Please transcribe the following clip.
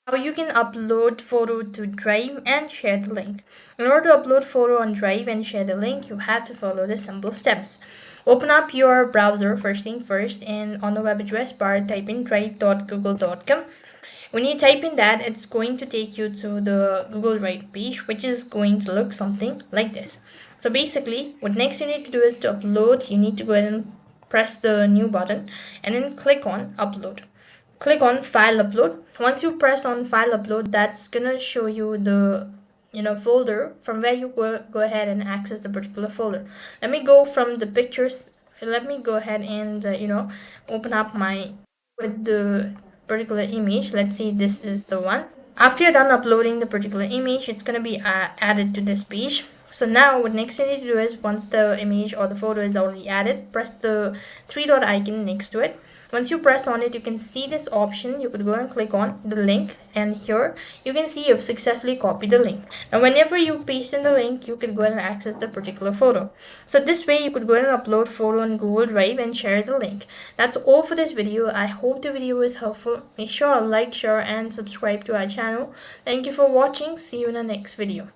How you can upload photo to Drive and share the link. In order to upload photo on Drive and share the link, you have to follow the simple steps. Open up your browser first thing first, and on the web address bar type in drive.google.com. When you type in that, it's going to take you to the Google Drive page, which is going to look something like this. So basically, what next you need to do is to upload. You need to go ahead and press the new button and then click on upload. Click on file upload. Once you press on file upload, that's gonna show you the folder from where you go ahead and access the particular folder. Let me go from the pictures. Let me go ahead and open up my with the particular image. Let's see, this is the one. After you're done uploading the particular image, it's going to be added to this page. So now what next you need to do is, once the image or the photo is already added, press the three dot icon next to it. Once you press on it, you can see this option. You could go and click on the link, and here you can see you've successfully copied the link. Now whenever you paste in the link, you can go and access the particular photo. So this way you could go and upload photo on Google Drive and share the link. That's all for this video. I hope the video was helpful. Make sure to like, share and subscribe to our channel. Thank you for watching. See you in the next video.